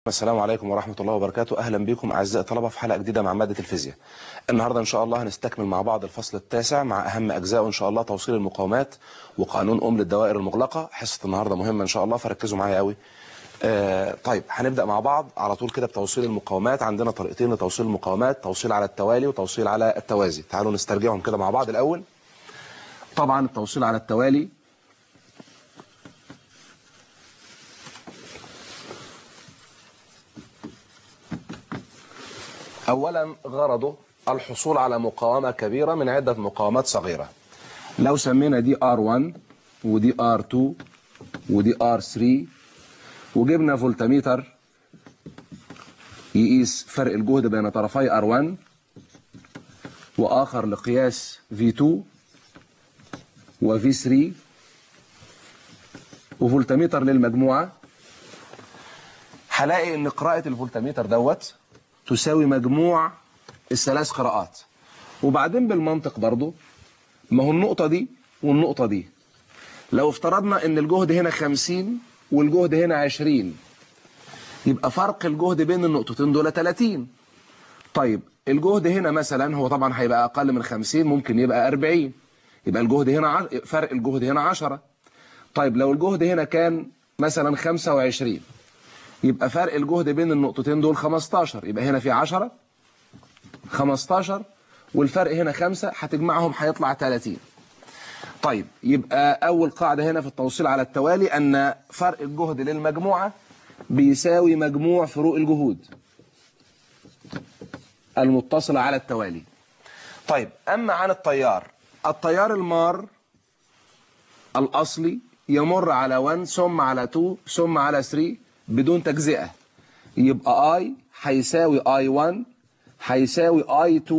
السلام عليكم ورحمة الله وبركاته. أهلا بكم أعزائي الطلبة في حلقة جديدة مع مادة الفيزياء. النهاردة إن شاء الله هنستكمل مع بعض الفصل التاسع مع أهم أجزائه إن شاء الله توصيل المقاومات وقانون للدوائر المغلقة. حصة النهاردة مهمة إن شاء الله فركزوا معايا قوي. طيب هنبدأ مع بعض على طول كده بتوصيل المقاومات. عندنا طريقتين لتوصيل المقاومات، توصيل على التوالي وتوصيل على التوازي. تعالوا نسترجعهم كده مع بعض الأول. طبعا التوصيل على التوالي أولا غرضه الحصول على مقاومة كبيرة من عدة مقاومات صغيرة. لو سمينا دي R1 ودي R2 ودي R3 وجبنا فولتميتر يقيس فرق الجهد بين طرفي R1 وآخر لقياس V2 وV3 وفولتميتر للمجموعة، هلاقي ان قراءة الفولتميتر دوت تساوي مجموع الثلاث قراءات. وبعدين بالمنطق برضو، ما هو النقطة دي والنقطة دي لو افترضنا ان الجهد هنا 50 والجهد هنا 20، يبقى فرق الجهد بين النقطتين دول 30. طيب الجهد هنا مثلا هو طبعا هيبقى اقل من 50، ممكن يبقى 40، يبقى الجهد هنا فرق الجهد هنا 10. طيب لو الجهد هنا كان مثلا 25، يبقى فرق الجهد بين النقطتين دول 15، يبقى هنا في 10 15 والفرق هنا 5، هتجمعهم هيطلع 30. طيب يبقى أول قاعدة هنا في التوصيل على التوالي أن فرق الجهد للمجموعة بيساوي مجموع فروق الجهود المتصلة على التوالي. طيب أما عن التيار المار الأصلي يمر على 1 ثم على 2 ثم على 3 بدون تجزئة، يبقى I هيساوي I1 هيساوي I2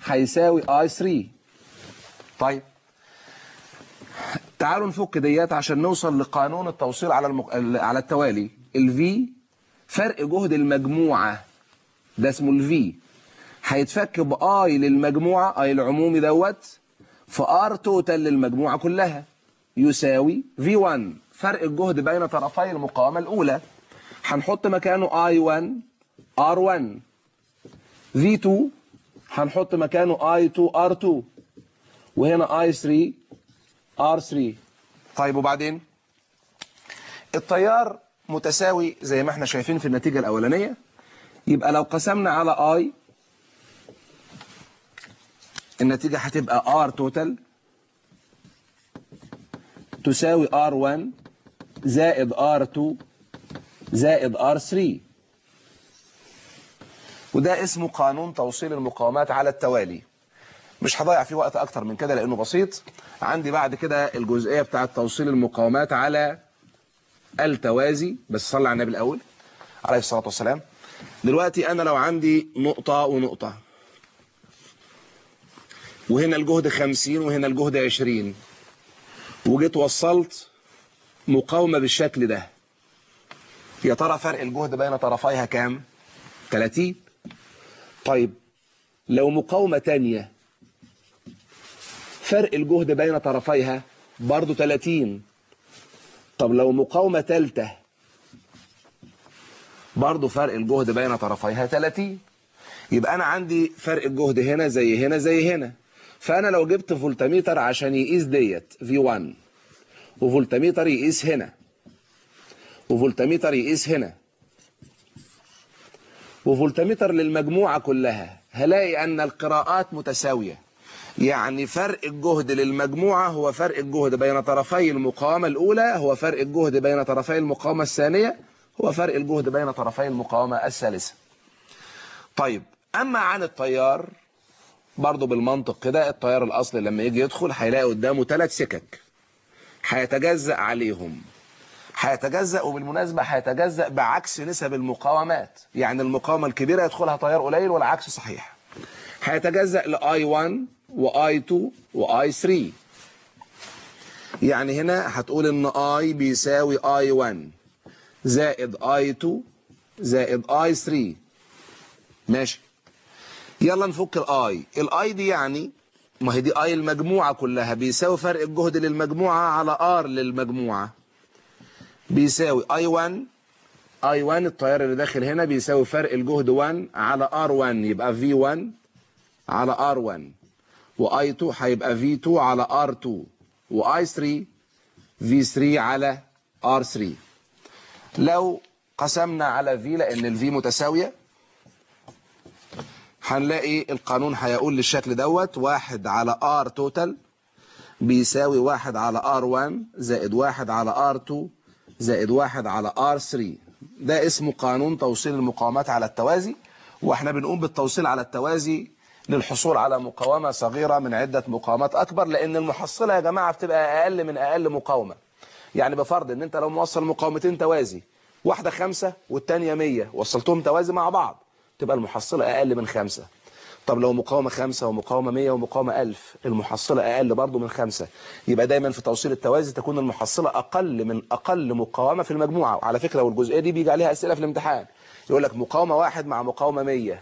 هيساوي I3. طيب تعالوا نفك ديات عشان نوصل لقانون التوصيل على التوالي. الV فرق جهد المجموعة ده اسمه الV، هيتفك بI للمجموعة I العمومي دوت في R توتال للمجموعة كلها يساوي V1 فرق الجهد بين طرفي المقاومة الأولى، هنحط مكانه I1 R1، V2 هنحط مكانه I2 R2، وهنا I3 R3. طيب وبعدين التيار متساوي زي ما احنا شايفين في النتيجة الأولانية، يبقى لو قسمنا على I النتيجة هتبقى R توتال تساوي R1 زائد R2 زائد R3. وده اسمه قانون توصيل المقاومات على التوالي. مش هضيع فيه وقت اكتر من كده لانه بسيط. عندي بعد كده الجزئية بتاعة توصيل المقاومات على التوازي، بس صلي على النبي الاول عليه الصلاة والسلام. دلوقتي انا لو عندي نقطة ونقطة، وهنا الجهد 50 وهنا الجهد 20، وجيت وصلت مقاومة بالشكل ده، يا ترى فرق الجهد بين طرفيها كام؟ 30. طيب لو مقاومة تانية فرق الجهد بين طرفيها برضو 30. طب لو مقاومة تالتة برضو فرق الجهد بين طرفيها 30. يبقى أنا عندي فرق الجهد هنا زي هنا زي هنا. فأنا لو جبت فولتميتر عشان يقيس ديت V1، وفولتميتر يقيس هنا، وفولتميتر يقيس هنا، وفولتميتر للمجموعة كلها، هلاقي أن القراءات متساوية. يعني فرق الجهد للمجموعة هو فرق الجهد بين طرفي المقاومة الأولى هو فرق الجهد بين طرفي المقاومة الثانية هو فرق الجهد بين طرفي المقاومة الثالثة. طيب أما عن التيار برضو بالمنطق كده، التيار الأصلي لما يجي يدخل هيلاقي قدامه 3 سكك هيتجزأ عليهم، هيتجزأ، وبالمناسبة هيتجزأ بعكس نسب المقاومات. يعني المقاومة الكبيرة يدخلها تيار قليل والعكس صحيح. هيتجزأ ل I1 و I2 و I3. يعني هنا هتقول ان I بيساوي I1 زائد I2 زائد I3. ماشي، يلا نفك الI دي، يعني ما هي دي I المجموعة كلها بيساوي فرق الجهد للمجموعة على R للمجموعة، بيساوي I1 I1 التيار اللي داخل هنا بيساوي فرق الجهد 1 على R1 يبقى V1 على R1، وI2 هيبقى V2 على R2، وI3 V3 على R3. لو قسمنا على V لأن الفي متساوية هنلاقي القانون هيقول للشكل دوت 1 على R توتال بيساوي 1 على R1 زائد 1 على R2 زائد 1 على R3. ده اسمه قانون توصيل المقاومات على التوازي، واحنا بنقوم بالتوصيل على التوازي للحصول على مقاومة صغيرة من عدة مقاومات أكبر، لأن المحصلة يا جماعة بتبقى أقل من أقل مقاومة. يعني بفرض إن أنت لو موصل مقاومتين توازي، واحدة 5 والتانية 100، وصلتهم توازي مع بعض تبقى المحصلة أقل من 5. طب لو مقاومة 5 ومقاومة 100 ومقاومة 1000، المحصلة أقل برضو من 5. يبقى دايما في توصيل التوازي تكون المحصلة أقل من أقل مقاومة في المجموعة. وعلى فكرة والجزئية دي بيجي عليها أسئلة في الامتحان، يقول لك مقاومة 1 مع مقاومة 100،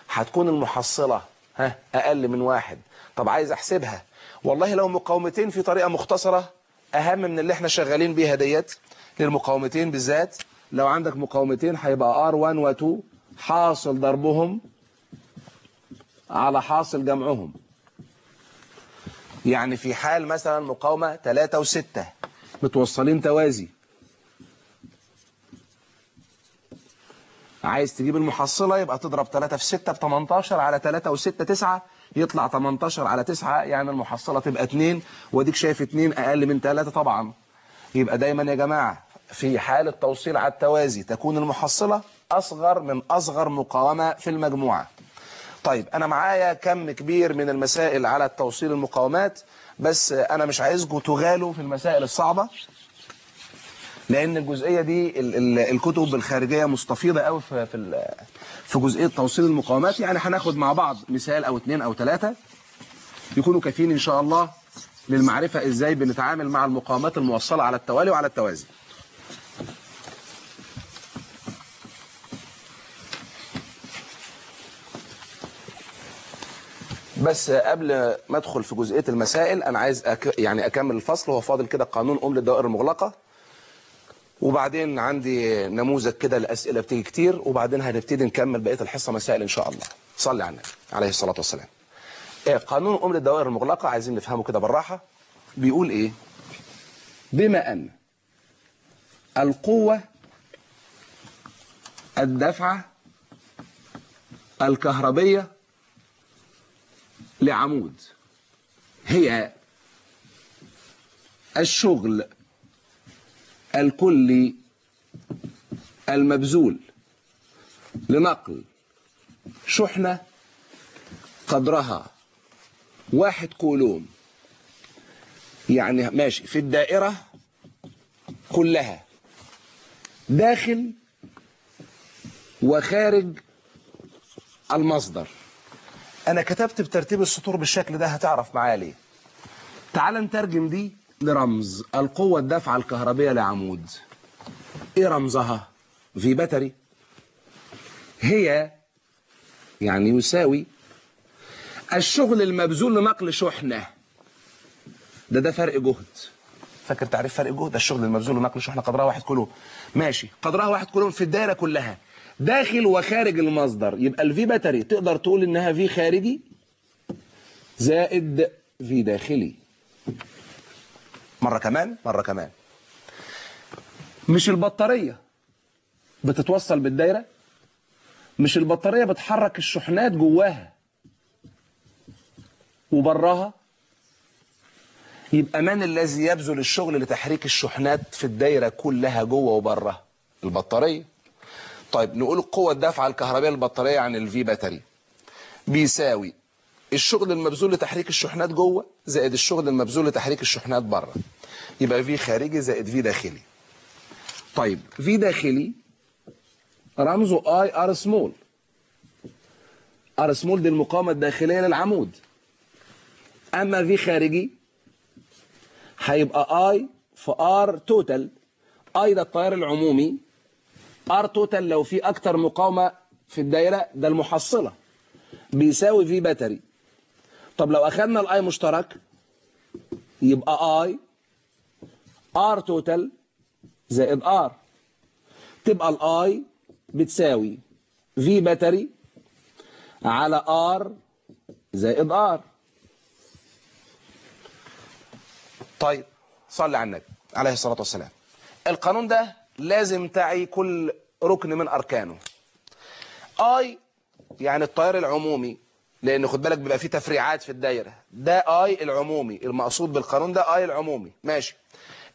هتكون المحصلة أقل من 1. طب عايز أحسبها، والله لو مقاومتين في طريقة مختصرة أهم من اللي احنا شغالين بيها ديت للمقاومتين بالذات. لو عندك مقاومتين هيبقى R1 و2 حاصل ضربهم على حاصل جمعهم. يعني في حال مثلا مقاومة 3 و6 متوصلين توازي، عايز تجيب المحصلة يبقى تضرب 3 في 6 ب 18 على 3 و6 9، يطلع 18 على 9، يعني المحصلة تبقى 2. واديك شايف 2 أقل من 3 طبعا. يبقى دايما يا جماعة في حال التوصيل على التوازي تكون المحصلة أصغر من أصغر مقاومة في المجموعة. طيب أنا معايا كم كبير من المسائل على توصيل المقاومات، بس أنا مش عايزكم تغالوا في المسائل الصعبة، لأن الجزئية دي الكتب الخارجية مستفيضة قوي في جزئية توصيل المقاومات. يعني هناخد مع بعض مثال أو 2 أو 3 يكونوا كافيين إن شاء الله للمعرفة إزاي بنتعامل مع المقاومات الموصلة على التوالي وعلى التوازي. بس قبل ما ادخل في جزئيه المسائل انا عايز يعني اكمل الفصل. هو فاضل كده قانون للدوائر المغلقه، وبعدين عندي نموذج كده الاسئله بتيجي كتير، وبعدين هنبتدي نكمل بقيه الحصه مسائل ان شاء الله. صلي على النبي عليه الصلاه والسلام. قانون للدوائر المغلقه عايزين نفهمه كده بالراحه. بيقول ايه؟ بما ان القوه الدافعه الكهربيه لعمود هي الشغل الكلي المبذول لنقل شحنة قدرها 1 كولوم، يعني ماشي في الدائرة كلها داخل وخارج المصدر. أنا كتبت بترتيب السطور بالشكل ده، هتعرف معايا ليه. تعال نترجم دي لرمز القوة الدافعة الكهربية لعمود. إيه رمزها؟ في باتري. هي يعني يساوي الشغل المبذول لنقل شحنة. ده فرق جهد. فاكر تعريف فرق جهد؟ الشغل المبذول لنقل شحنة قدرها 1 كولوم. ماشي، قدرها 1 كولوم في الدائرة كلها داخل وخارج المصدر. يبقى الفي باتري تقدر تقول انها في خارجي زائد في داخلي. مرة كمان مش البطارية بتتوصل بالدايرة، مش البطارية بتحرك الشحنات جواها وبراها. يبقى من الذي يبذل الشغل لتحريك الشحنات في الدايرة كلها جوه وبراها؟ البطارية. طيب نقول القوة الدافعة الكهربية للبطارية عن الفي باتري بيساوي الشغل المبذول لتحريك الشحنات جوه زائد الشغل المبذول لتحريك الشحنات بره. يبقى في خارجي زائد في داخلي. طيب في داخلي رمزه اي ار سمول. ار سمول دي المقاومة الداخلية للعمود. اما في خارجي هيبقى اي في ار توتال. اي ده التيار العمومي، ار توتال لو في اكتر مقاومة في الدايرة ده المحصلة بيساوي في باتري. طب لو اخدنا الاي مشترك يبقى اي ار توتال زائد ار. تبقى الاي بتساوي في باتري على ار زائد ار. طيب صلي على النبي عليه الصلاة والسلام. القانون ده لازم تعي كل ركن من أركانه. اي يعني التيار العمومي، لأن خد بالك بيبقى فيه تفريعات في الدايرة، ده اي العمومي المقصود بالقانون ده اي العمومي ماشي.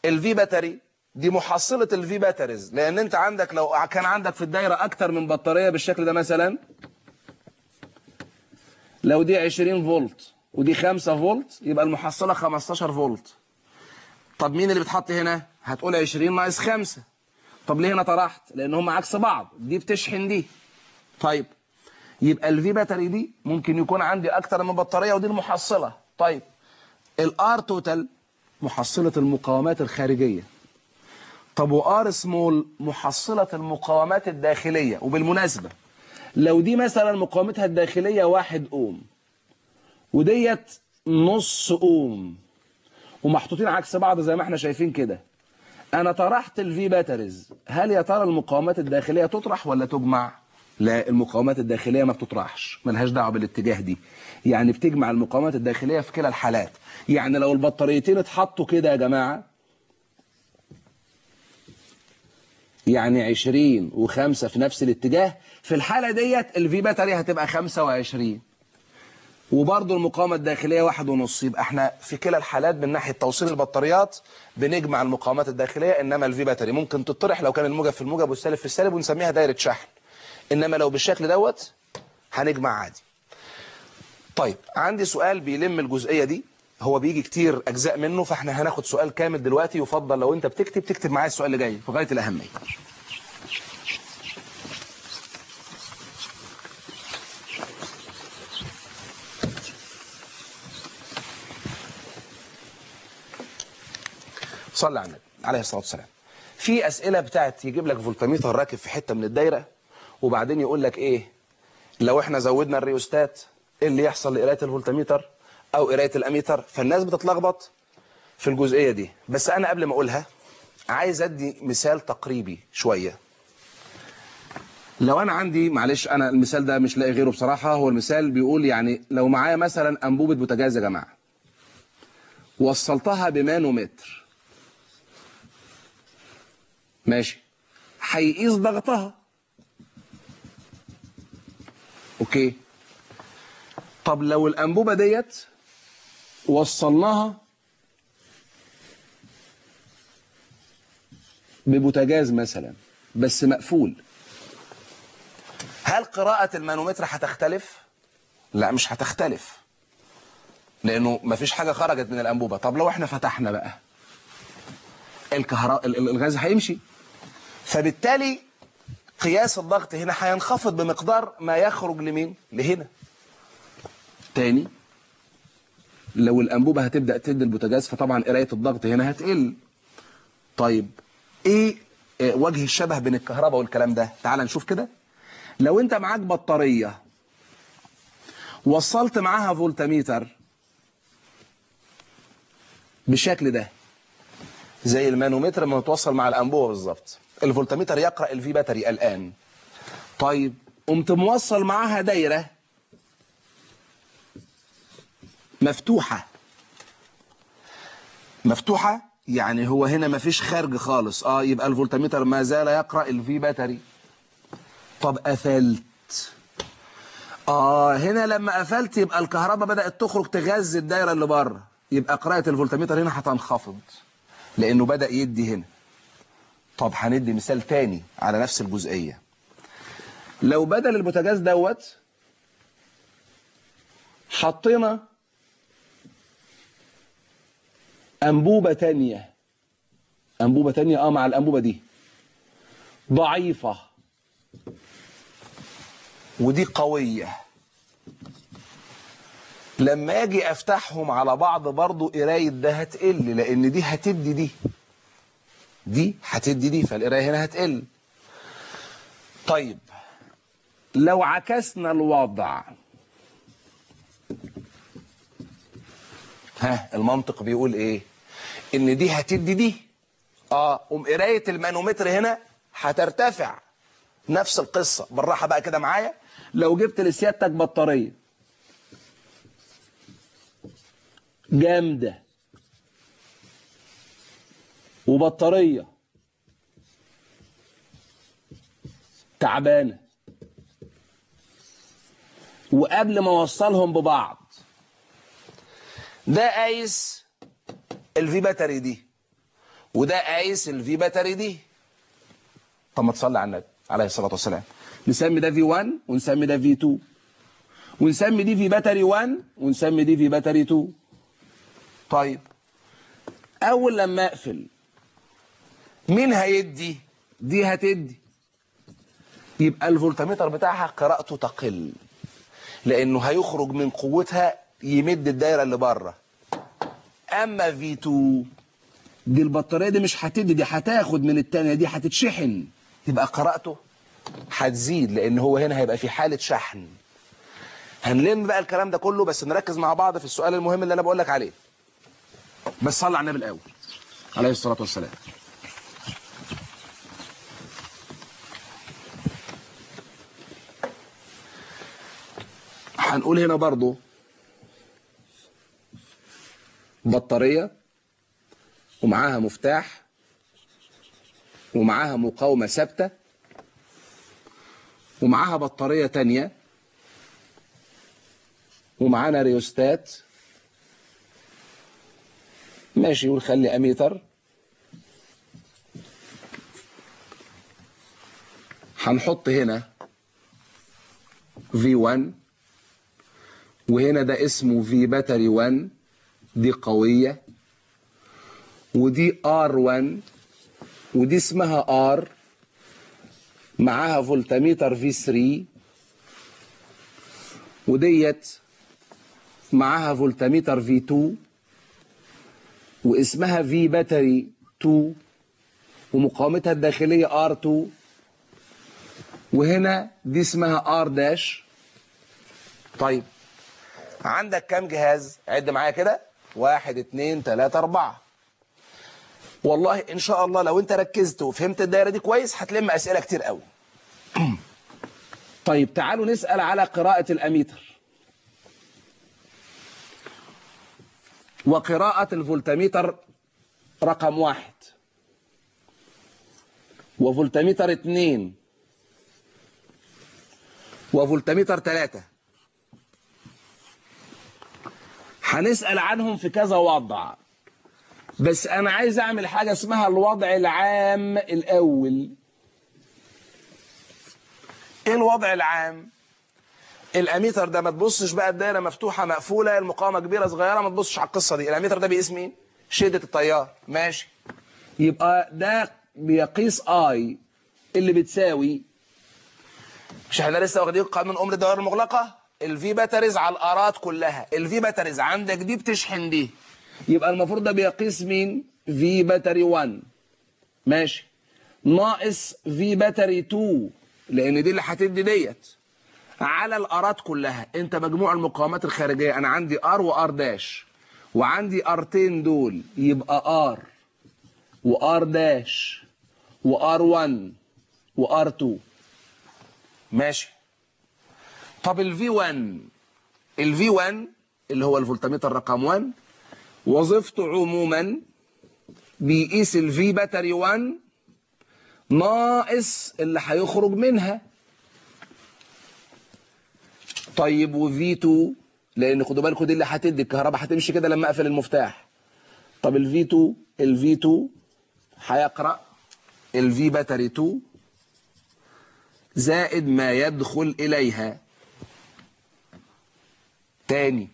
الفي باتري دي محصلة الفي باتريز، لأن أنت عندك لو كان عندك في الدايرة أكتر من بطارية بالشكل ده مثلا، لو دي 20 فولت ودي 5 فولت يبقى المحصلة 15 فولت. طب مين اللي بتحط هنا؟ هتقول 20 ناقص 5. طب ليه هنا طرحت؟ لأن هم عكس بعض، دي بتشحن دي. طيب يبقى الفي باتري دي ممكن يكون عندي أكتر من بطارية ودي المحصلة. طيب الار توتال محصلة المقاومات الخارجية. طب وار سمول محصلة المقاومات الداخلية. وبالمناسبة لو دي مثلا مقاومتها الداخلية 1 اوم وديت نص اوم ومحطوطين عكس بعض زي ما احنا شايفين كده، انا طرحت الفي باتريز، هل يا ترى المقاومات الداخلية تطرح ولا تجمع؟ لا، المقاومات الداخلية ما بتطرحش، ملهاش دعوة بالاتجاه دي. يعني بتجمع المقاومات الداخلية في كلا الحالات. يعني لو البطاريتين اتحطوا كده يا جماعة، يعني 20 و5 في نفس الاتجاه، في الحالة ديت الفي باتري هتبقى 25 وبرضه المقاومة الداخلية 1.5. يبقى احنا في كلا الحالات من ناحية توصيل البطاريات بنجمع المقاومات الداخلية، انما الفي باتري ممكن تطرح لو كان الموجب في الموجب والسالب في السالب ونسميها دايرة شحن، انما لو بالشكل دوت هنجمع عادي. طيب عندي سؤال بيلم الجزئية دي، هو بيجي كتير اجزاء منه، فاحنا هناخد سؤال كامل دلوقتي. يفضل لو انت بتكتب تكتب معايا السؤال اللي جاي في غاية الأهمية. صلى على النبي عليه الصلاة والسلام. في أسئلة بتاعت يجيب لك فولتميتر راكب في حتة من الدايرة، وبعدين يقول لك إيه لو إحنا زودنا الريوستات إيه اللي يحصل لقراية الفولتميتر أو قراية الأميتر. فالناس بتتلخبط في الجزئية دي. بس أنا قبل ما أقولها عايز أدي مثال تقريبي شوية. لو أنا عندي، معلش أنا المثال ده مش لاقي غيره بصراحة، هو المثال بيقول يعني لو معايا مثلا أنبوبة بوتاجاز يا جماعة وصلتها بمانومتر ماشي، هيقيس ضغطها. اوكي. طب لو الانبوبه ديت وصلناها ببوتاجاز مثلا بس مقفول، هل قراءة المانومتر هتختلف؟ لا مش هتختلف، لانه مفيش حاجه خرجت من الانبوبه. طب لو احنا فتحنا بقى الغاز هيمشي، فبالتالي قياس الضغط هنا هينخفض بمقدار ما يخرج لمين؟ لهنا. تاني لو الانبوبه هتبدا تدي البوتاجاز فطبعا قرايه الضغط هنا هتقل. طيب ايه وجه الشبه بين الكهرباء والكلام ده؟ تعال نشوف كده. لو انت معاك بطاريه وصلت معاها فولتميتر بالشكل ده زي المانومتر لما متوصل مع الانبوبه بالظبط، الفولتميتر يقرا الفي باتري الان. طيب قمت موصل معاها دايره مفتوحه يعني هو هنا مفيش خارج خالص، يبقى الفولتميتر ما زال يقرا الفي باتري. طب قفلت، هنا لما قفلت يبقى الكهرباء بدات تخرج تغذي الدايره اللي بره، يبقى قراءه الفولتميتر هنا هتنخفض لانه بدا يدي هنا. طب هندي مثال تاني على نفس الجزئيه. لو بدل البوتاجاز دوت حطينا انبوبه تانيه مع الانبوبه دي ضعيفه ودي قويه، لما اجي افتحهم على بعض برضو قرايه ده هتقل، لان دي هتدي دي هتدي دي، فالقرايه هنا هتقل. طيب لو عكسنا الوضع، المنطق بيقول ايه؟ ان دي هتدي دي، قرايه المانومتر هنا هترتفع. نفس القصة بالراحة بقى كده معايا. لو جبت لسيادتك بطارية جامدة وبطارية تعبانة، وقبل ما اوصلهم ببعض ده قايس الفي باتري دي وده قايس الفي باتري دي. طب ما تصلي على النبي عليه الصلاة والسلام. نسمي ده في 1 ونسمي ده في 2 ونسمي دي في باتري 1 ونسمي دي في باتري 2. طيب اول لما اقفل مين هيدي؟ دي هتدي. يبقى الفولتميتر بتاعها قراءته تقل لانه هيخرج من قوتها يمد الدايره اللي بره. اما في 2 دي البطاريه دي مش هتدي، دي هتاخد من الثانيه، دي هتتشحن، يبقى قراءته هتزيد لان هو هنا هيبقى في حاله شحن. هنلم بقى الكلام ده كله بس نركز مع بعض في السؤال المهم اللي انا بقول لك عليه. بس صلي على النبي الاول عليه الصلاه والسلام. هنقول هنا برضو بطارية ومعاها مفتاح ومعاها مقاومة ثابتة ومعاها بطارية تانية ومعانا ريوستات ماشي، ونخلي اميتر. هنحط هنا V1 وهنا ده اسمه في باتري 1 دي قوية، ودي R1 ودي اسمها R معاها فولتميتر V3 وديت معاها فولتميتر V2 واسمها في باتري 2 ومقاومتها الداخلية R2 وهنا دي اسمها R داش. طيب عندك كام جهاز؟ عد معايا كده 1 2 3 4. والله ان شاء الله لو انت ركزت وفهمت الدايره دي كويس هتلم اسئله كتير قوي. طيب تعالوا نسال على قراءه الاميتر وقراءه الفولتميتر رقم 1 وفولتميتر 2 وفولتميتر 3. هنسال عنهم في كذا وضع، بس انا عايز اعمل حاجه اسمها الوضع العام الاول. ايه الوضع العام؟ الاميتر ده ما تبصش بقى الدايره مفتوحه مقفوله المقاومه كبيره صغيره، ما تبصش على القصه دي. الاميتر ده بيقيس مين؟ شده التيار. ماشي، يبقى ده بيقيس اي اللي بتساوي، مش احنا لسه واخدين قانون ام الدوائر المغلقه؟ الفي باتريز على الارات كلها. الفي باتريز عندك دي بتشحن دي، يبقى المفروض ده بيقيس مين؟ في باتري 1 ماشي ناقص في باتري 2 لان دي اللي هتدي ديت على الارات كلها. انت مجموع المقاومات الخارجيه انا عندي ار وار داش وعندي ارتين دول، يبقى ار وار داش وار 1 وار 2 ماشي. طب الفي 1 الفي 1 اللي هو الفولتميتر رقم 1 وظيفته عموما بيقيس الفي باتري 1 ناقص اللي هيخرج منها. طيب وفي 2 لان خدوا بالكم دي اللي هتدي الكهرباء، هتمشي كده لما اقفل المفتاح. طب الفي 2 هيقرا الفي باتري 2 زائد ما يدخل اليها. تاني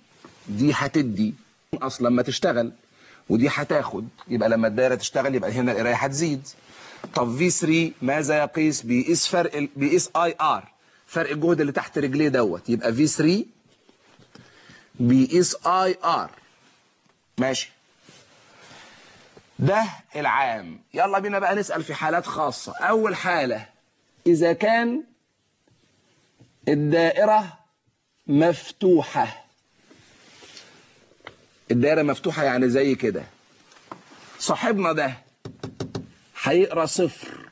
دي هتدي اصلا لما تشتغل ودي هتاخد، يبقى لما الدايره تشتغل يبقى هنا القرايه هتزيد. طب في 3 ماذا يقيس؟ بيقيس بيقيس اي ار، فرق الجهد اللي تحت رجليه دوت، يبقى في 3 بيقيس اي ار ماشي. ده العام. يلا بينا بقى نسال في حالات خاصه. اول حاله اذا كان الدائره مفتوحه. الدائره مفتوحه يعني زي كده، صاحبنا ده هيقرا 0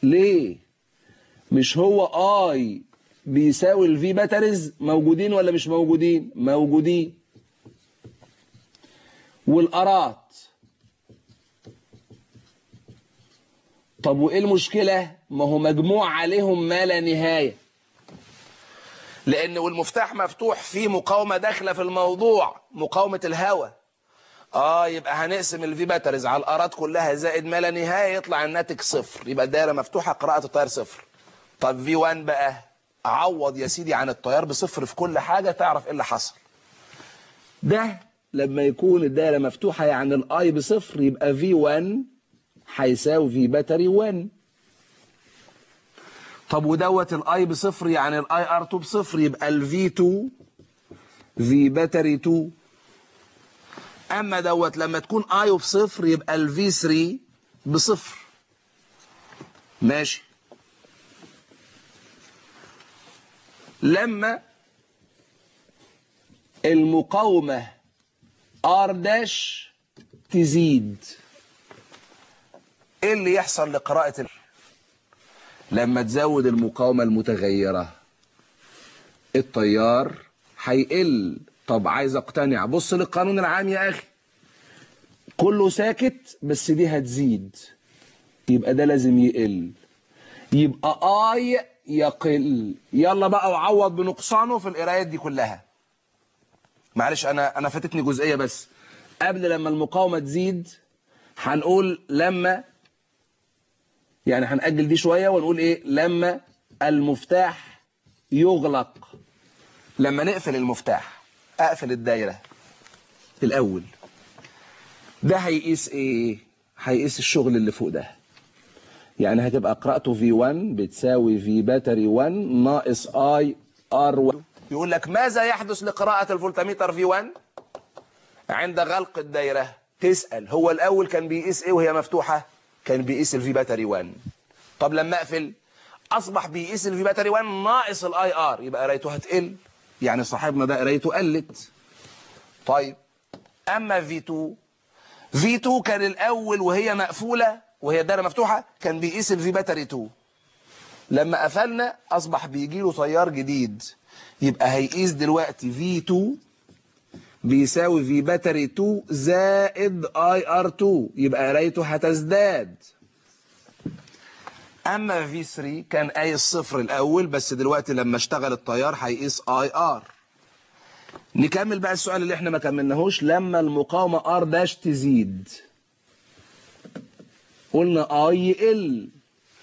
ليه؟ مش هو اي بيساوي الفي باتريز موجودين ولا مش موجودين؟ موجودين. والارات، طب وايه المشكلة؟ ما هو مجموع عليهم ما لا نهاية، لان والمفتاح مفتوح في مقاومة داخلة في الموضوع، مقاومة الهواء. يبقى هنقسم الفي باتريز على الارات كلها زائد ما لا نهاية، يطلع الناتج صفر، يبقى الدايرة مفتوحة، قراءة التيار صفر. طب في 1 بقى، عوض يا سيدي عن التيار بصفر في كل حاجة، تعرف ايه اللي حصل. ده لما يكون الدايرة مفتوحة يعني الاي بصفر، يبقى في 1 هيساوي في باتري 1. طب ودوت الاي بصفر يعني الاي ار 2 بصفر، يبقى الفي 2 في باتري 2. اما دوت لما تكون اي بصفر يبقى الفي 3 بصفر. ماشي. لما المقاومة ار داش تزيد، ايه اللي يحصل لقراءة لما تزود المقاومة المتغيرة؟ التيار هيقل. طب عايز اقتنع، بص للقانون العام يا اخي، كله ساكت بس دي هتزيد، يبقى ده لازم يقل، يبقى اي يقل. يلا بقى وعوض بنقصانه في القرايات دي كلها. معلش انا فاتتني جزئيه بس قبل. لما المقاومه تزيد هنقول لما، يعني هنأجل دي شويه ونقول ايه؟ لما المفتاح يغلق. لما نقفل المفتاح، اقفل الدايره الاول، ده هيقيس ايه؟ هيقيس الشغل اللي فوق ده. يعني هتبقى قراءته V1 بتساوي في باتري 1 ناقص اي ار 1. يقول لك ماذا يحدث لقراءة الفولتميتر V1 عند غلق الدايرة؟ تسأل هو الأول كان بيقيس ايه وهي مفتوحة؟ كان بيقيس الفي باتري 1. طب لما اقفل اصبح بيقيس الفي باتري 1 ناقص الاي ار، يبقى قرايته هتقل، يعني صاحبنا ده قرايته قلت. طيب اما V2 كان الاول وهي مقفولة وهي الدايره مفتوحه كان بيقيس الفي باتري 2. لما قفلنا اصبح بيجي له تيار جديد، يبقى هيقيس دلوقتي V2 بيساوي في باتري 2 زائد اي ار 2، يبقى قرايته هتزداد. اما V3 كان قايس صفر الاول، بس دلوقتي لما اشتغل التيار هيقيس اي ار. نكمل بقى السؤال اللي احنا ما كملناهوش. لما المقاومه ار داش تزيد، قلنا اي يقل.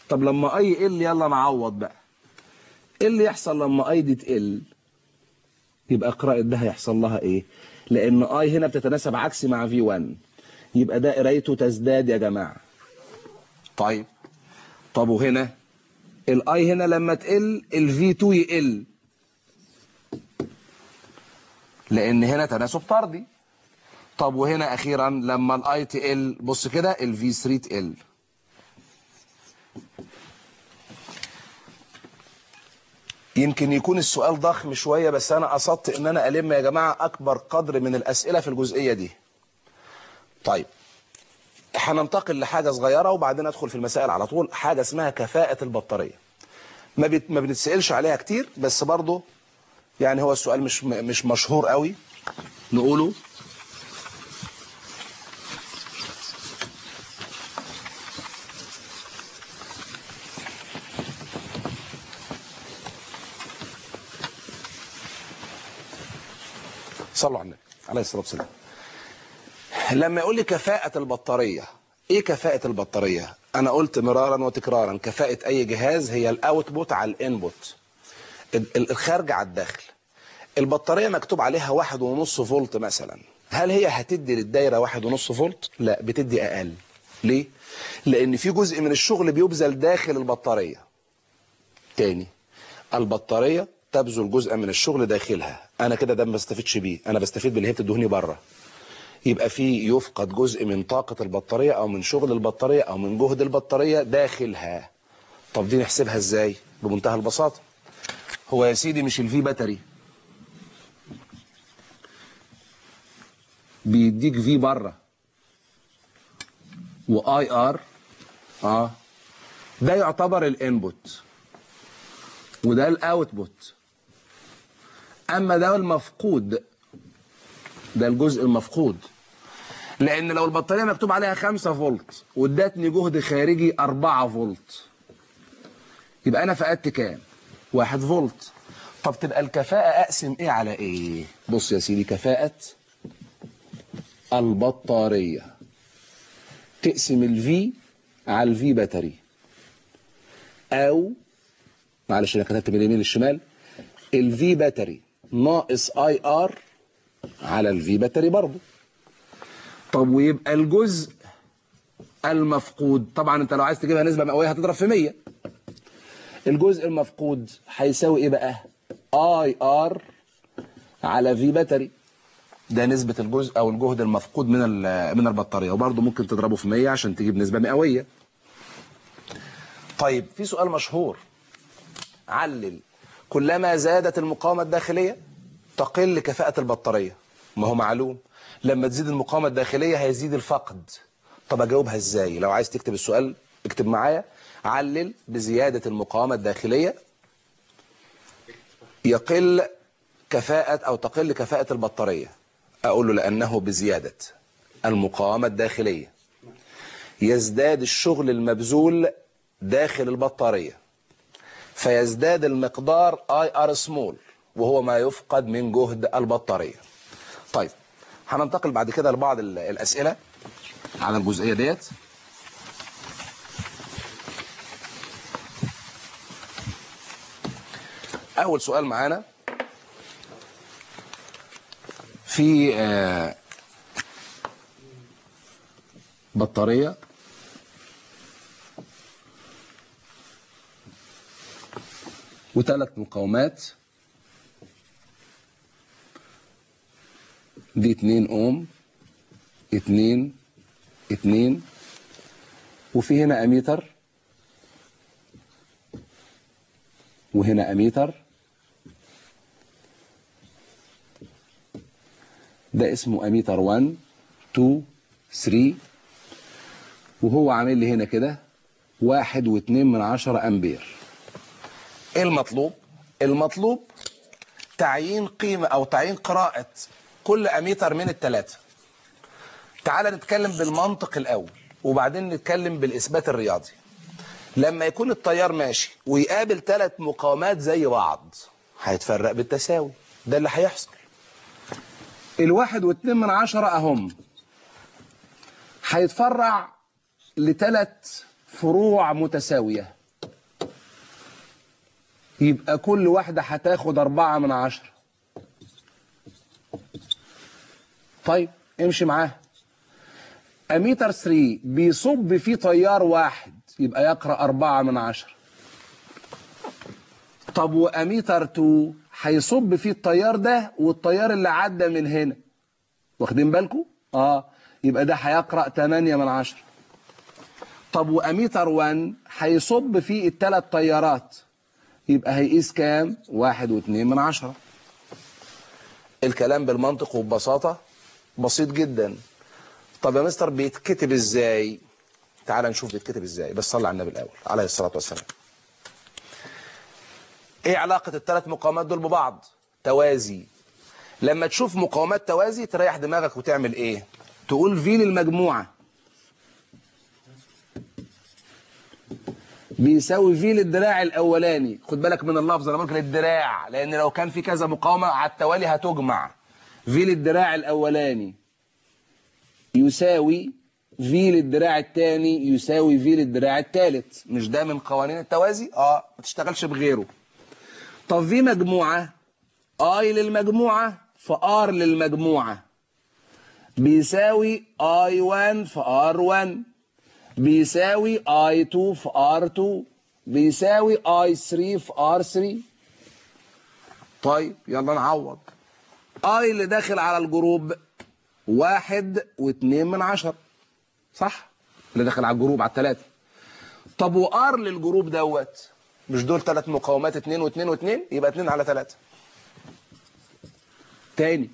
طب لما اي يقل يلا نعوض بقى. ايه اللي يحصل لما اي دي تقل؟ يبقى قراءة ده هيحصل لها ايه؟ لان اي هنا بتتناسب عكسي مع في 1، يبقى ده قرايته تزداد يا جماعة. طيب وهنا الاي هنا لما تقل الفي 2 يقل، لان هنا تناسب طردي. طب وهنا اخيرا لما الاي تقل، بص كده الفي 3 تقل. يمكن يكون السؤال ضخم شوية، بس أنا قصدت إن أنا ألم يا جماعة أكبر قدر من الأسئلة في الجزئية دي. طيب هننتقل لحاجة صغيرة وبعدين أدخل في المسائل على طول. حاجة اسمها كفاءة البطارية، ما بنتسألش عليها كتير، بس برضه يعني هو السؤال مش مشهور قوي نقوله. صلوا على النبي عليه الصلاة والسلام. لما يقول لي كفاءة البطارية، ايه كفاءة البطارية؟ انا قلت مرارا وتكرارا كفاءة اي جهاز هي الاوتبوت على الانبوت، الخارج على الداخل. البطارية مكتوب عليها 1.5 فولت مثلا، هل هي هتدي للدايرة 1.5 فولت؟ لا، بتدي اقل. ليه؟ لان في جزء من الشغل بيبذل داخل البطارية. تاني، البطارية تبذل جزء من الشغل داخلها، انا كده ده ما بستفيدش بيه، انا بستفيد باللي هي بتدهني بره. يبقى في يفقد جزء من طاقة البطارية او من شغل البطارية او من جهد البطارية داخلها. طب دي نحسبها ازاي؟ بمنتهى البساطة. هو يا سيدي مش الفي باتري بيديك في بره واي ار، ده يعتبر الانبوت وده الاوتبوت. اما ده المفقود، ده الجزء المفقود، لان لو البطاريه مكتوب عليها 5 فولت وادتني جهد خارجي 4 فولت يبقى انا فقدت كام؟ 1 فولت. طب تبقى الكفاءه اقسم ايه على ايه؟ بص يا سيدي، كفاءه البطاريه تقسم الفي على الفي باتري، او معلش انا كتبت من اليمين للشمال، الفي باتري ناقص اي ار على الفي باتري برضه. طب ويبقى الجزء المفقود، طبعا انت لو عايز تجيبها نسبه مئويه هتضرب في 100. الجزء المفقود هيساوي ايه بقى؟ اي ار على في باتري، ده نسبه الجزء او الجهد المفقود من البطاريه، وبرضه ممكن تضربه في 100 عشان تجيب نسبه مئويه. طيب في سؤال مشهور، علل كلما زادت المقاومه الداخليه تقل كفاءه البطاريه. ما هو معلوم لما تزيد المقاومه الداخليه هيزيد الفقد. طب اجاوبها ازاي؟ لو عايز تكتب السؤال اكتب معايا، علل بزياده المقاومه الداخليه يقل كفاءه او تقل كفاءه البطاريه. اقول له لانه بزياده المقاومه الداخليه يزداد الشغل المبذول داخل البطاريه، فيزداد المقدار اي ار سمول وهو ما يفقد من جهد البطاريه. طيب هننتقل بعد كده لبعض الاسئله على الجزئيه ديت. اول سؤال معانا في بطاريه وثلاث مقاومات، دي 2 اوم 2 2، وفي هنا اميتر وهنا اميتر، ده اسمه اميتر 1 2 3، وهو عامل لي هنا كده 1.2 امبير. ايه المطلوب؟ المطلوب تعيين قيمة او تعيين قراءة كل اميتر من الثلاثة. تعال نتكلم بالمنطق الاول وبعدين نتكلم بالاثبات الرياضي. لما يكون التيار ماشي ويقابل 3 مقاومات زي بعض هيتفرق بالتساوي، ده اللي هيحصل. 1.2 اهم هيتفرع ل3 فروع متساوية، يبقى كل واحدة هتاخد 4/10. طيب امشي معاها. اميتر 3 بيصب فيه تيار واحد يبقى يقرأ 4/10. طب واميتر 2 هيصب فيه التيار ده والتيار اللي عدى من هنا، واخدين بالكم؟ يبقى ده هيقرأ 8/10. طب واميتر 1 هيصب فيه ال3 تيارات يبقى هيقيس كام؟ 1.2. الكلام بالمنطق وببساطة بسيط جدا. طب يا مستر بيتكتب ازاي؟ تعال نشوف بيتكتب ازاي، بس صلي على النبي الاول عليه الصلاة والسلام. ايه علاقة ال3 مقاومات دول ببعض؟ توازي. لما تشوف مقاومات توازي تريح دماغك وتعمل ايه؟ تقول في للمجموعة بيساوي في للدراع الاولاني. خد بالك من اللفظ، انا بقول للدراع لان لو كان في كذا مقاومه على التوالي هتجمع. في للدراع الاولاني يساوي في للدراع الثاني يساوي في للدراع الثالث. مش ده من قوانين التوازي؟ ما تشتغلش بغيره. طب في مجموعه اي للمجموعه فار للمجموعه بيساوي اي 1 في ار 1 بيساوي I2 في R2 بيساوي I3 في R3. طيب يلا نعوض. I اللي داخل على الجروب 1.2، صح؟ اللي داخل على الجروب على ال3. طب وR للجروب دوت، مش دول 3 مقاومات 2 و2 و2 يبقى 2/3. تاني،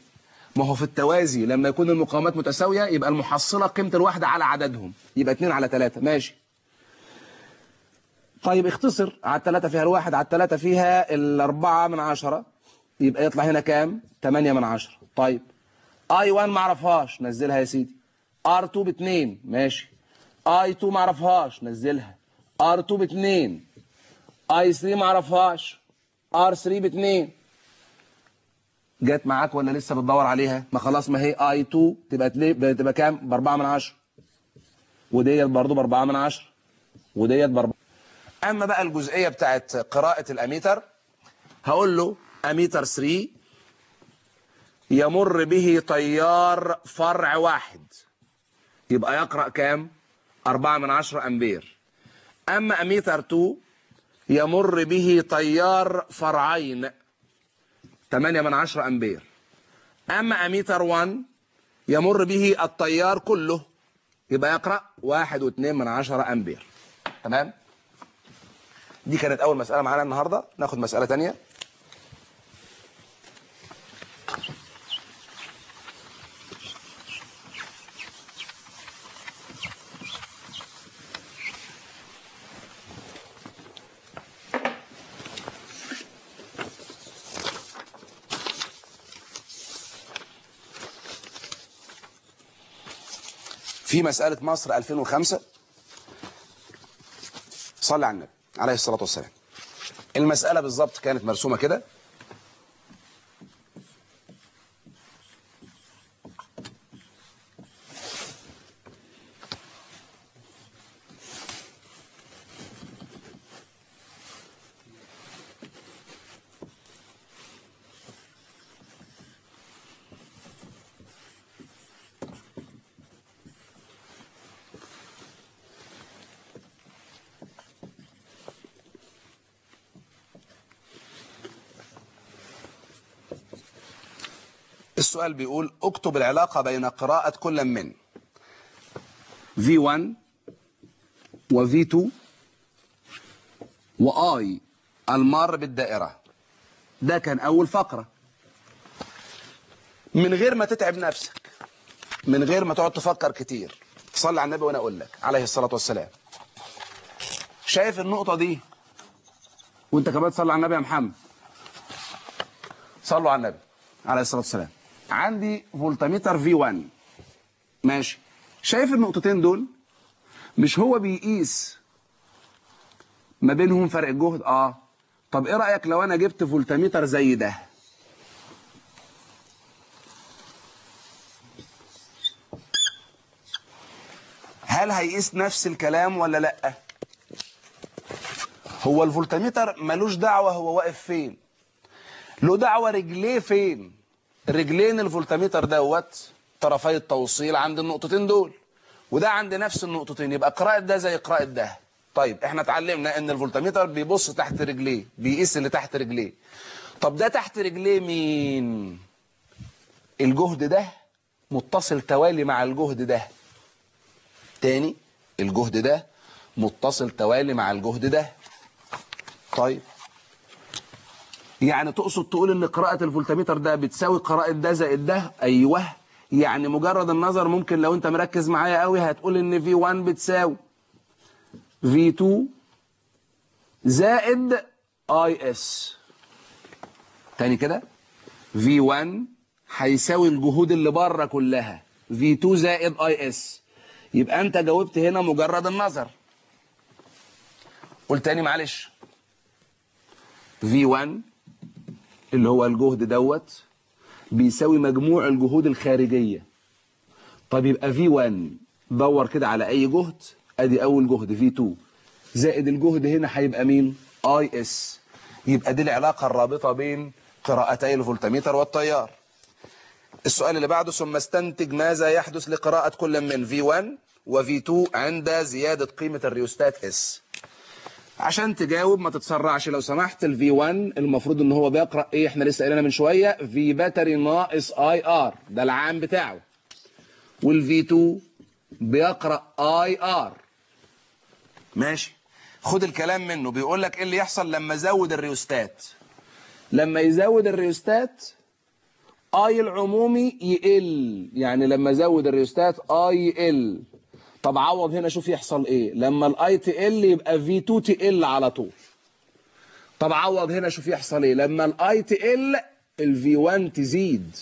ما هو في التوازي لما يكون المقاومات متساوية يبقى المحصلة قيمة الواحدة على عددهم، يبقى 2/3. ماشي. طيب اختصر، على التلاتة فيها الواحد، على التلاتة فيها الأربعة من عشرة، يبقى يطلع هنا كام؟ 8 من عشرة. طيب اي 1 ما اعرفهاش، نزلها يا سيدي. ار 2 ب 2 ماشي. اي 2 ما اعرفهاش، نزلها. ار 2 ب 2. اي 3 ما اعرفهاش، ار 3 ب 2. جت معاك ولا لسه بتدور عليها؟ ما خلاص، ما هي اي 2 تبقى كام؟ ب 4 من عشرة. وديت برضه ب 4 من عشرة. وديت ب 4. اما بقى الجزئيه بتاعت قراءه الاميتر، هقول له اميتر 3 يمر به تيار فرع واحد، يبقى يقرأ كام؟ 4 من عشرة أمبير. أما أميتر 2 يمر به تيار فرعين، 8 من عشرة أمبير. أما أميتر 1 يمر به التيار كله، يبقى يقرأ 1.2 من عشرة أمبير. تمام؟ دي كانت أول مسألة معانا النهاردة. ناخد مسألة تانية. في مسألة مصر 2005. صلي على النبي عليه الصلاة والسلام. المسألة بالظبط كانت مرسومة كده. السؤال بيقول اكتب العلاقة بين قراءة كل من V1 و V2 و I المار بالدائرة. ده كان أول فقرة. من غير ما تتعب نفسك، من غير ما تقعد تفكر كتير، صلي على النبي وأنا أقول لك عليه الصلاة والسلام. شايف النقطة دي؟ وأنت كمان تصلي على النبي يا محمد. صلوا على النبي عليه الصلاة والسلام. عندي فولتميتر V1 ماشي. شايف النقطتين دول؟ مش هو بيقيس ما بينهم فرق الجهد؟ طب ايه رأيك لو انا جبت فولتميتر زي ده؟ هل هيقيس نفس الكلام ولا لا؟ هو الفولتميتر ملوش دعوة هو واقف فين، له دعوة رجليه فين. رجلين الفولتميتر دوت طرفي التوصيل عند النقطتين دول، وده عند نفس النقطتين، يبقى قراءة ده زي قراءة ده. طيب احنا اتعلمنا ان الفولتميتر بيبص تحت رجليه، بيقيس اللي تحت رجليه. طب ده تحت رجليه مين؟ الجهد ده متصل توالي مع الجهد ده. تاني، الجهد ده متصل توالي مع الجهد ده. طيب يعني تقصد تقول ان قراءة الفولتميتر ده بتساوي قراءة ده زائد ده؟ ايوه. يعني مجرد النظر ممكن لو انت مركز معايا قوي هتقول ان V1 بتساوي V2 زائد IS. تاني كده، V1 هيساوي الجهود اللي بره كلها، V2 زائد IS. يبقى انت جاوبت هنا مجرد النظر. قول تاني معلش. V1 اللي هو الجهد دوت بيساوي مجموع الجهود الخارجية. طب يبقى V1 دور كده على اي جهد، ادي اول جهد V2 زائد الجهد هنا هيبقى مين؟ IS. يبقى دي العلاقة الرابطة بين قراءتي الفولتميتر والتيار. السؤال اللي بعده، ثم استنتج ماذا يحدث لقراءة كل من V1 و V2 عند زيادة قيمة الريوستات S. عشان تجاوب ما تتسرعش لو سمحت. ال V1 المفروض ان هو بيقرأ ايه؟ احنا لسه قايلينها من شوية، V باتري ناقص IR، ده العام بتاعه. وال V2 بيقرأ IR. ماشي. خد الكلام منه، بيقول لك ايه اللي يحصل لما ازود الريوستات. لما يزود الريوستات اي العمومي يقل، يعني لما ازود الريوستات اي يقل. طب عوض هنا شوف يحصل ايه لما الاي تقل يبقى في 2 تقل على طول. طب عوض هنا شوف يحصل ايه لما الاي تقل الفي 1 تزيد.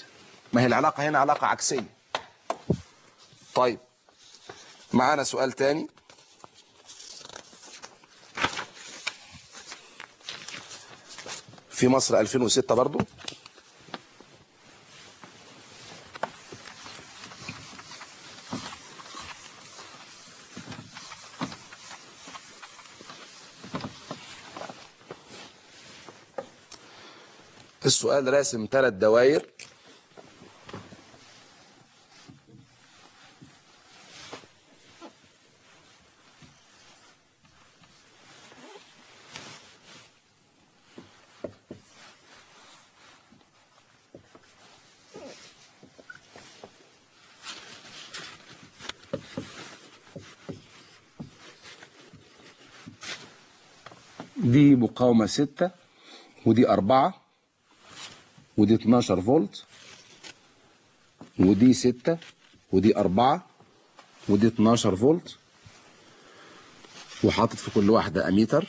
ما هي العلاقه هنا علاقه عكسيه. طيب معانا سؤال تاني. في مصر 2006 برضو. السؤال راسم 3 دوائر. دي مقاومة 6 ودي 4 ودي 12 فولت ودي 6 ودي 4 ودي 12 فولت، وحاطط في كل واحدة أميتر.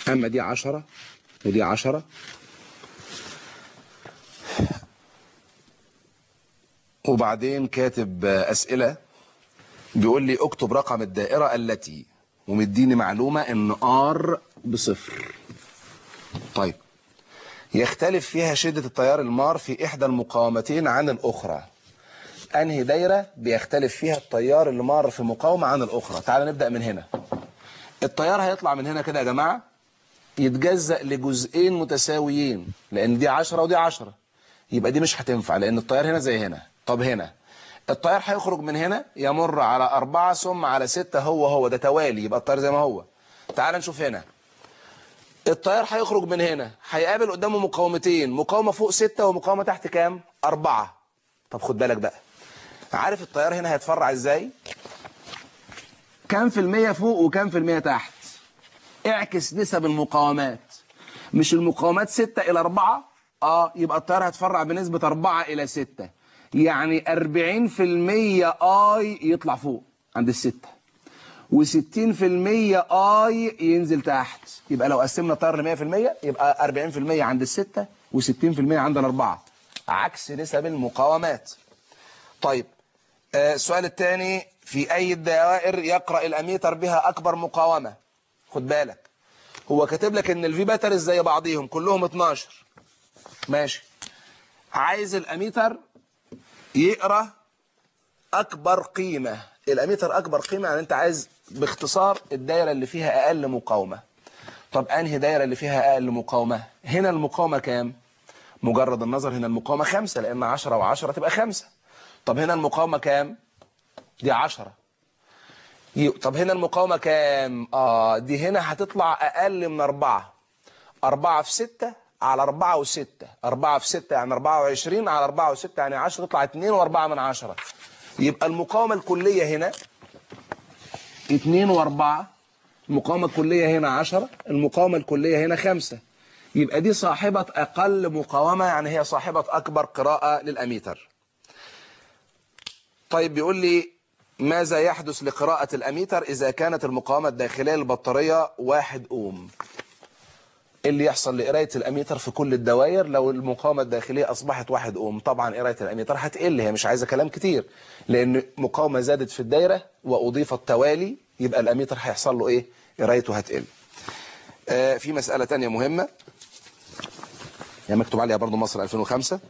أما دي 10 ودي 10. وبعدين كاتب أسئلة بيقول لي اكتب رقم الدائرة التي، ومديني معلومة ان ار بصفر. طيب يختلف فيها شدة التيار المار في احدى المقاومتين عن الاخرى. انهي دايرة بيختلف فيها التيار اللي مار في مقاومة عن الاخرى؟ تعال نبدأ من هنا. التيار هيطلع من هنا كده يا جماعة، يتجزأ لجزئين متساويين، لان دي 10 ودي 10، يبقى دي مش هتنفع لان التيار هنا زي هنا. طب هنا التيار هيخرج من هنا يمر على 4 ثم على 6، هو ده توالي، يبقى التيار زي ما هو. تعال نشوف هنا. التيار هيخرج من هنا هيقابل قدامه مقاومتين، مقاومة فوق 6 ومقاومة تحت كام؟ 4. طب خد بالك بقى، عارف التيار هنا هيتفرع ازاي؟ كام في المية فوق وكام في المية تحت؟ اعكس نسب المقاومات. مش المقاومات 6 إلى 4؟ يبقى التيار هيتفرع بنسبة 4 إلى 6، يعني 40% اي يطلع فوق عند ال6 و60% اي ينزل تحت. يبقى لو قسمنا التيار ل 100% يبقى 40% عند ال6 و60% عند ال4، عكس نسب المقاومات. طيب السؤال الثاني، في أي الدوائر يقرأ الأميتر بها أكبر مقاومة؟ خد بالك هو كاتب لك إن الفي باتريز زي بعضيهم كلهم 12. ماشي، عايز الأميتر يقرأ أكبر قيمة. الأميتر أكبر قيمة يعني أنت عايز باختصار الدايرة اللي فيها أقل مقاومة. طب أنهي دايرة اللي فيها أقل مقاومة؟ هنا المقاومة كام؟ مجرد النظر هنا المقاومة 5، لأن 10 و10 تبقى 5. طب هنا المقاومة كام؟ دي 10. طب هنا المقاومة كام؟ دي هنا هتطلع أقل من 4. 4 في 6 على 4 و6، 4 في 6 يعني 24 على 4 و6 يعني 10، تطلع 2.4. يبقى المقاومة الكلية هنا 2.4، المقاومة الكلية هنا 10، المقاومة الكلية هنا 5. يبقى دي صاحبة أقل مقاومة، يعني هي صاحبة أكبر قراءة للأميتر. طيب بيقول لي ماذا يحدث لقراءة الأميتر إذا كانت المقاومة الداخلية للبطارية 1 أوم؟ اللي يحصل لقراية الأميتر في كل الدوائر لو المقاومة الداخلية أصبحت 1 أوم؟ طبعا قراية الأميتر هتقل، هي مش عايزة كلام كتير، لأن مقاومة زادت في الدايرة وأضيفت توالي، يبقى الأميتر هيحصل له إيه؟ قرايته هتقل. في مسألة تانية مهمة، يعني مكتوب عليها برضو مصر 2005.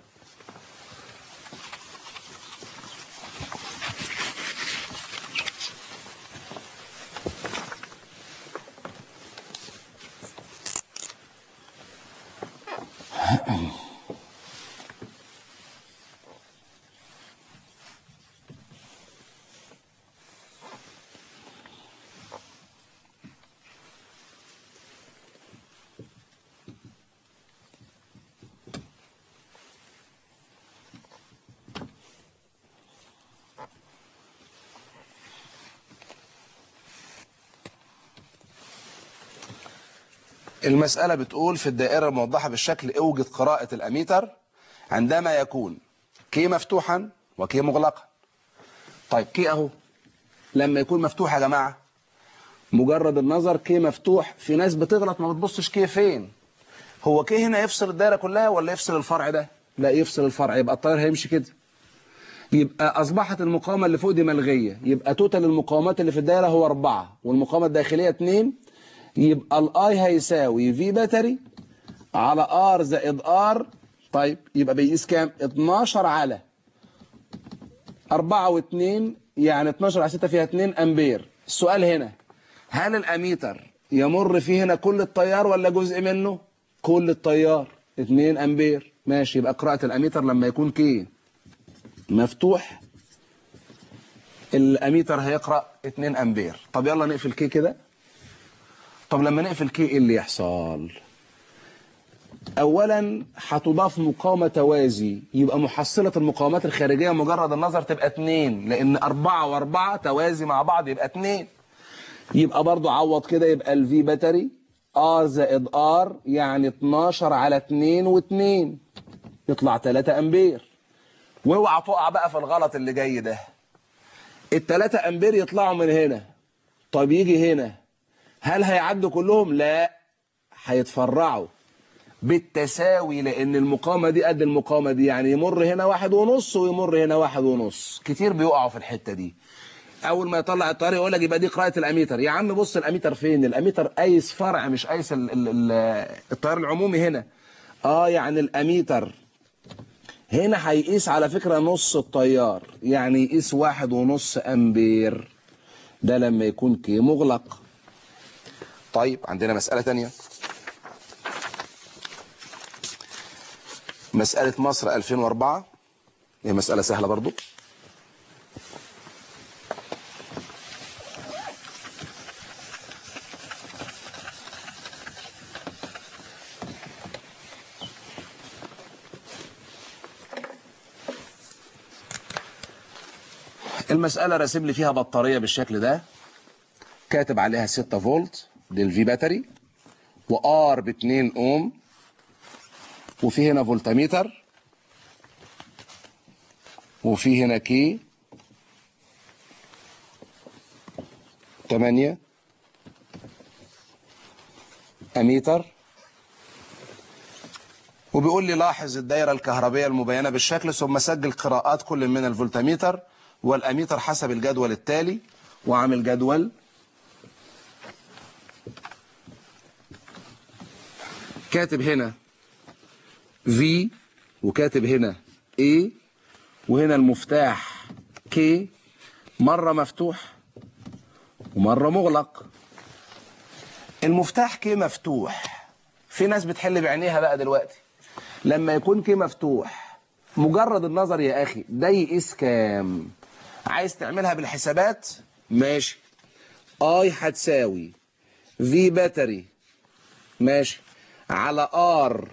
المسألة بتقول في الدائرة الموضحة بالشكل اوجد قراءة الأميتر عندما يكون كي مفتوحا وكي مغلقا. طيب كي اهو لما يكون مفتوح يا جماعة مجرد النظر كي مفتوح، في ناس بتغلط ما بتبصش كي فين. هو كي هنا يفصل الدايرة كلها ولا يفصل الفرع ده؟ لا يفصل الفرع، يبقى التيار هيمشي كده. يبقى أصبحت المقاومة اللي فوق دي ملغية، يبقى توتال المقاومات اللي في الدايرة هو 4 والمقاومة الداخلية 2. يبقى الاي هيساوي في باتري على ار زائد ار. طيب يبقى بيقيس كام؟ 12 على 4 و2 يعني 12 على 6 فيها 2 امبير. السؤال هنا هل الاميتر يمر فيه هنا كل التيار ولا جزء منه؟ كل التيار 2 امبير. ماشي، يبقى قراءة الاميتر لما يكون كي مفتوح الاميتر هيقرأ 2 امبير. طب يلا نقفل كي كده. طب لما نقفل كي ايه اللي يحصل؟ اولا هتضاف مقاومة توازي، يبقى محصلة المقاومات الخارجية مجرد النظر تبقى 2، لان 4 و4 توازي مع بعض يبقى 2. يبقى برضو عوض كده، يبقى الفي باتري ار زائد ار يعني 12 على 2 و2 يطلع 3 امبير. واوعى تقع بقى في الغلط اللي جاي ده. ال3 امبير يطلعوا من هنا، طب يجي هنا هل هيعدوا كلهم؟ لا، هيتفرعوا بالتساوي، لان المقاومة دي قد المقاومة دي، يعني يمر هنا 1.5 ويمر هنا 1.5. كتير بيقعوا في الحتة دي. اول ما يطلع التيار يقول لك يبقى دي قراءة الاميتر. يا عم بص الاميتر فين؟ الاميتر قايس فرع مش قايس التيار العمومي هنا. يعني الاميتر هنا هيقيس على فكرة نص التيار، يعني يقيس 1.5 امبير. ده لما يكون كي مغلق. طيب عندنا مسألة تانية، مسألة مصر 2004. هي مسألة سهلة برضو. المسألة راسم لي فيها بطارية بالشكل ده، كاتب عليها 6 فولت دي الفي باتري، وار ب 2 اوم، وفي هنا فولتميتر، وفي هنا كي 8 اميتر. وبيقول لي لاحظ الدائرة الكهربية المبينة بالشكل، ثم سجل قراءات كل من الفولتميتر والاميتر حسب الجدول التالي. وعامل جدول كاتب هنا V وكاتب هنا A، وهنا المفتاح K مرة مفتوح ومرة مغلق. المفتاح K مفتوح، في ناس بتحل بعينيها بقى دلوقتي. لما يكون K مفتوح مجرد النظر يا أخي ده يقيس كام؟ عايز تعملها بالحسابات؟ ماشي. I هتساوي V باتري ماشي على R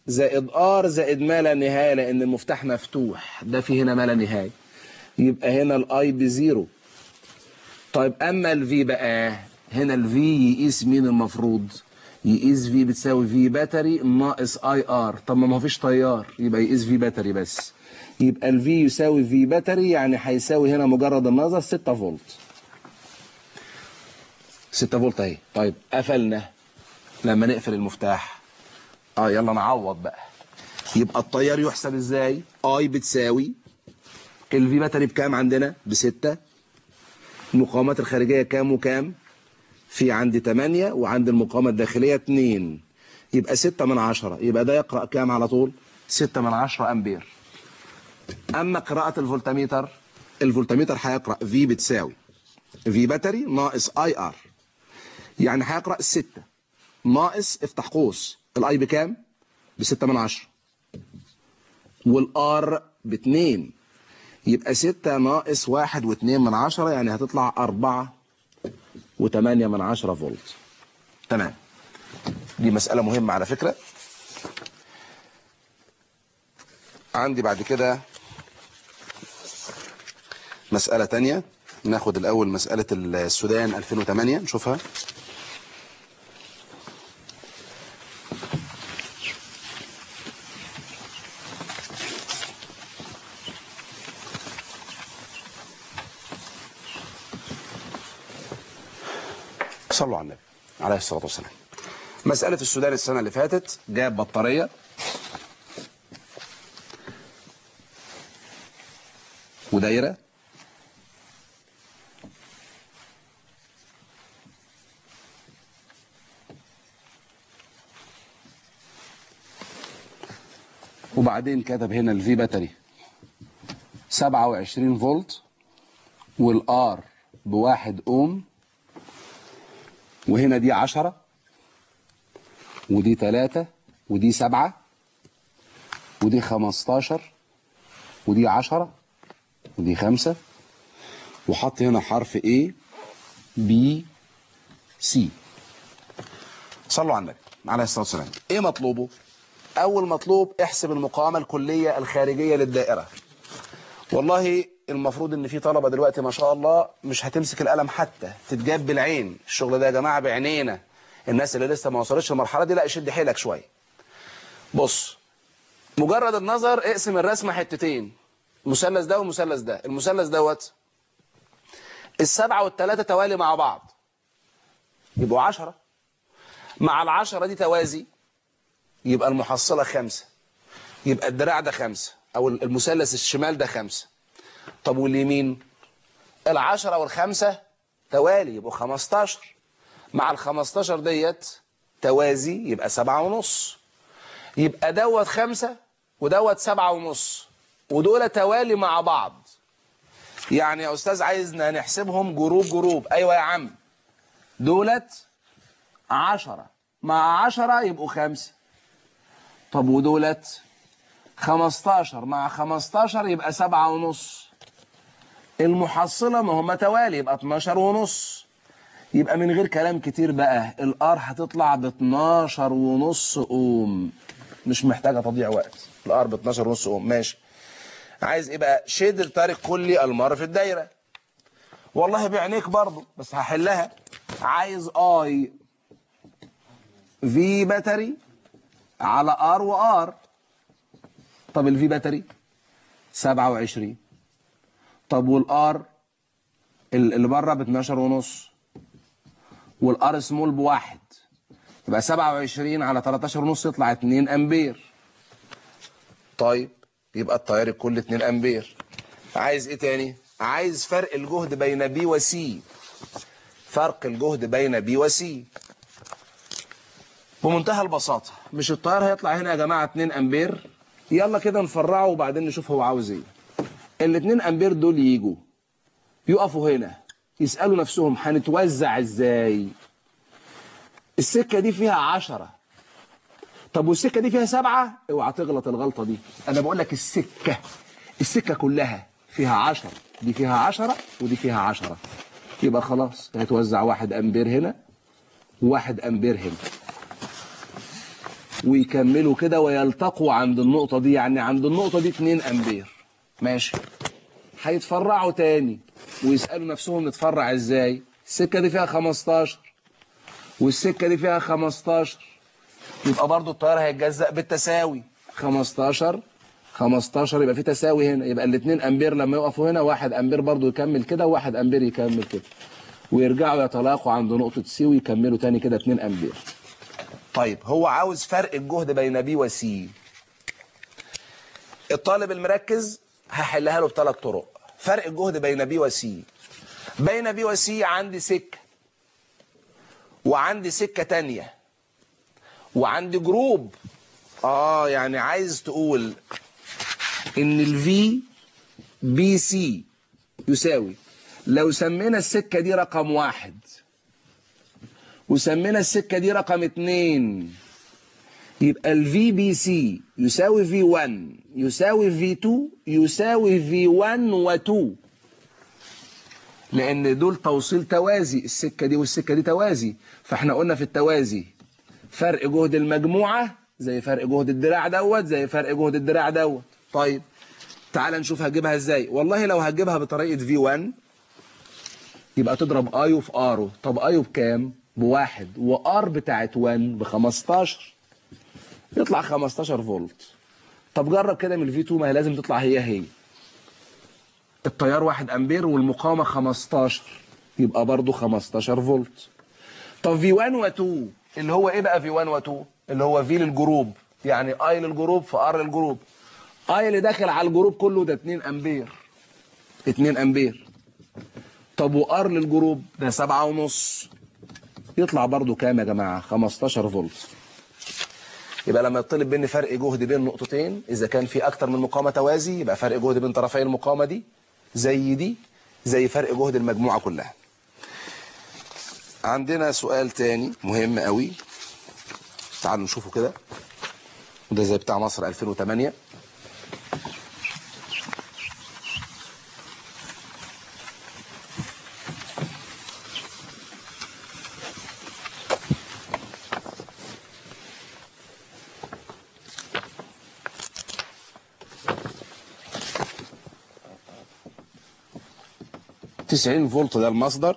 زائد R زائد ما لا نهاية، لأن المفتاح مفتوح، ده في هنا ما لا نهاية، يبقى هنا الاي بزيرو. طيب أما الفي بقى، هنا الفي يقيس مين المفروض؟ يقيس في بتساوي في باتري ناقص اي ار. طب ما فيش تيار، يبقى يقيس في باتري بس، يبقى الفي يساوي في باتري، يعني هيساوي هنا مجرد النظر 6 فولت. 6 فولت اهي. طيب قفلنا، لما نقفل المفتاح يلا نعوض بقى. يبقى التيار يحسب ازاي؟ اي بتساوي الفي باتري بكام عندنا؟ ب6. المقاومات الخارجية كام وكام؟ في عندي 8 وعند المقاومة الداخلية 2، يبقى 6/10. يبقى ده يقرأ كام على طول؟ 6/10 أمبير. أما قراءة الفولتميتر، الفولتميتر هيقرأ في بتساوي في باتري ناقص اي ار، يعني هيقرأ 6 ناقص افتح قوس الاي بكام؟ ب6/10 والار ب2، يبقى 6 ناقص 1.2، يعني هتطلع 4.8 فولت. تمام. دي مسألة مهمة على فكرة. عندي بعد كده مسألة تانية. ناخد الأول مسألة السودان 2008 نشوفها. صلوا على النبي عليه الصلاة والسلام. مسألة السودان السنة اللي فاتت جاب بطارية ودايرة وبعدين كتب هنا الفي باتري 27 فولت والار ب1 اوم، وهنا دي 10 ودي 3 ودي 7 ودي 15 ودي 10 ودي 5، وحط هنا حرف A B C. صلوا على النبي عليه الصلاة والسلام. ايه مطلوبه؟ اول مطلوب احسب المقاومة الكلية الخارجية للدائرة. والله المفروض ان في طلبة دلوقتي ما شاء الله مش هتمسك القلم حتى، تتجاب بالعين. الشغل ده يا جماعة بعينينا. الناس اللي لسه ما وصلتش المرحلة دي لا شد حيلك شوية. بص، مجرد النظر اقسم الرسمة حتتين، المثلث ده والمثلث ده. المثلث دوت السبعة والثلاثة توالي مع بعض يبقوا 10، مع ال10 دي توازي يبقى المحصلة 5، يبقى الدراع ده 5 او المثلث الشمال ده 5. طب واليمين ال10 وال5 توالي يبقوا 15، مع ال15 ديت توازي يبقى 7.5، يبقى دوت 5 ودوت 7.5 ودول توالي مع بعض. يعني يا أستاذ عايزنا نحسبهم جروب جروب. أيوة يا عم، دولت 10 مع 10 يبقوا 5. طب ودولت 15 مع 15 يبقى 7.5. المحصلة ما هم توالي يبقى 12.5. يبقى من غير كلام كتير بقى الار هتطلع ب 12.5 اوم. مش محتاجة تضيع وقت، الار ب 12.5 اوم. ماشي، عايز ايه بقى؟ شد التارك كلي المر في الدايرة. والله بعينيك برضو بس هحلها. عايز اي في باتري على ار وار. طب الفي باتري 27، طب والار اللي بره ب 12.5 والار سمول ب1، يبقى 27 على 13.5 يطلع 2 امبير. طيب يبقى التيار الكلي 2 امبير. عايز ايه تاني؟ عايز فرق الجهد بين بي وسي. فرق الجهد بين بي وسي بمنتهى البساطة. مش التيار هيطلع هنا يا جماعة 2 امبير؟ يلا كده نفرعه وبعدين نشوف هو عاوز ايه. ال2 امبير دول يجوا يقفوا هنا يسألوا نفسهم هنتوزع ازاي؟ السكة دي فيها 10، طب والسكة دي فيها 7؟ اوعى تغلط الغلطة دي. انا بقول لك السكة كلها فيها 10، دي فيها 10 ودي فيها 10، يبقى خلاص هيتوزع 1 امبير هنا و1 امبير هنا ويكملوا كده ويلتقوا عند النقطة دي. يعني عند النقطة دي 2 امبير. ماشي، هيتفرعوا تاني ويسألوا نفسهم نتفرع ازاي؟ السكة دي فيها 15 والسكة دي فيها 15، يبقى برضو التيار هيتجزأ بالتساوي. 15 يبقى في تساوي هنا، يبقى ال2 امبير لما يقفوا هنا 1 امبير برضو يكمل كده و1 امبير يكمل كده، ويرجعوا يتلاقوا عند نقطة سي ويكملوا تاني كده 2 امبير. طيب هو عاوز فرق الجهد بين بي وسي. الطالب المركز هحلها له ب3 طرق. فرق الجهد بين بي وسي، بين بي وسي عندي سكة وعندي سكة تانية وعندي جروب. يعني عايز تقول ان الفي بي سي يساوي، لو سمينا السكة دي رقم 1 وسمينا السكة دي رقم 2، يبقى الفي بي سي يساوي في 1 يساوي في 2 يساوي في 1 و2، لان دول توصيل توازي، السكة دي والسكة دي توازي. فاحنا قلنا في التوازي فرق جهد المجموعة زي فرق جهد الدراع دوت زي فرق جهد الدراع دوت. طيب تعال نشوف هجيبها ازاي. والله لو هجيبها بطريقة V1 يبقى تضرب ايو في ارو. طب ايو بكام؟ ب1 وار بتاعت 1 ب15، يطلع 15 فولت. طب جرب كده من الفي 2، ما هي لازم تطلع هي التيار 1 امبير والمقاومة 15، يبقى برضو 15 فولت. طب في 1 و 2 اللي هو ايه بقى في 1 و 2 اللي هو في للجروب، يعني اي للجروب في ار للجروب. اي اللي داخل على الجروب كله ده 2 امبير، 2 امبير. طب وار للجروب ده 7.5، يطلع برضو كام يا جماعه؟ 15 فولت. يبقى لما يطلب مني فرق جهد بين نقطتين، اذا كان في اكتر من مقاومه توازي يبقى فرق جهد بين طرفي المقاومه دي زي فرق جهد المجموعه كلها. عندنا سؤال تاني مهم قوي، تعالوا نشوفه كده، وده زي بتاع مصر 2008. تسعين فولت ده المصدر،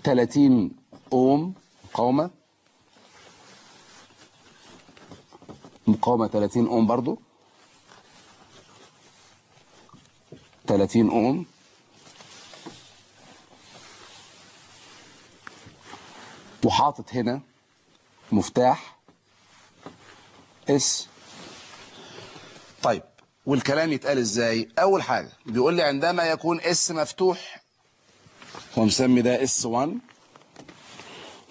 30 اوم مقاومة 30 اوم برضو، 30 اوم. وحاطط هنا مفتاح اس. طيب والكلام يتقال ازاي؟ اول حاجة بيقول لي عندما يكون اس مفتوح، هو مسمي ده اس 1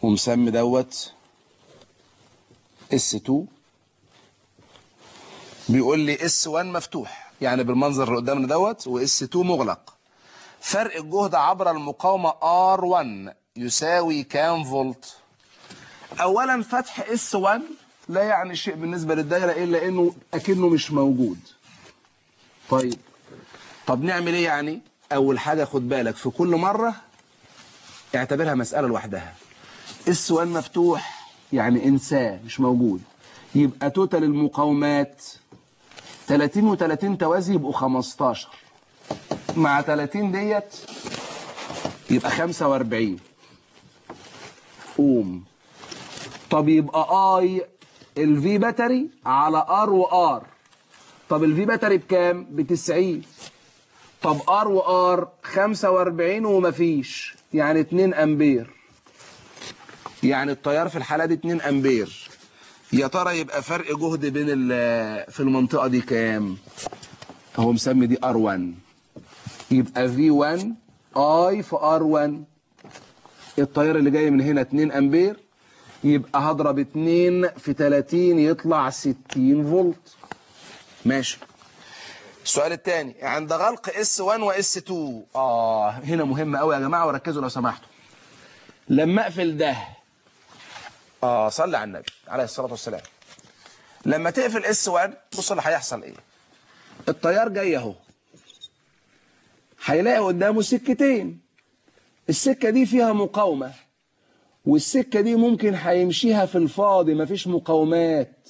ومسمي دوت اس 2، بيقول لي اس 1 مفتوح يعني بالمنظر اللي قدامنا دوت، واس 2 مغلق. فرق الجهد عبر المقاومة R1 يساوي كام فولت؟ اولا فتح اس 1 لا يعني شيء بالنسبة للدايرة الا انه اكنه مش موجود. طب نعمل ايه يعني؟ اول حاجة خد بالك في كل مرة اعتبرها مسألة لوحدها. اس 1 مفتوح يعني انساه مش موجود، يبقى توتال المقاومات 30 و30 توازي يبقوا 15 مع 30 ديت يبقى 45 اوم. طب يبقى اي الفي باتري على ار وار. طب الفي باتري بكام؟ ب90. طب ار وار 45 ومفيش، يعني 2 امبير، يعني التيار في الحالة دي 2 امبير. يا ترى يبقى فرق جهد بين في المنطقة دي كام؟ هو مسمي دي R1، يبقى V1 I في R1. التيار اللي جاي من هنا 2 امبير، يبقى هضرب 2 في 30 يطلع 60 فولت. ماشي. السؤال الثاني عند غلق S1 و S2. هنا مهم قوي يا جماعة وركزوا لو سمحتوا. لما اقفل ده، صلي على النبي عليه الصلاة والسلام. لما تقفل S1 بص اللي هيحصل ايه. التيار جاي اهو، هيلاقي قدامه سكتين، السكة دي فيها مقاومة، والسكة دي ممكن هيمشيها في الفاضي مفيش مقاومات.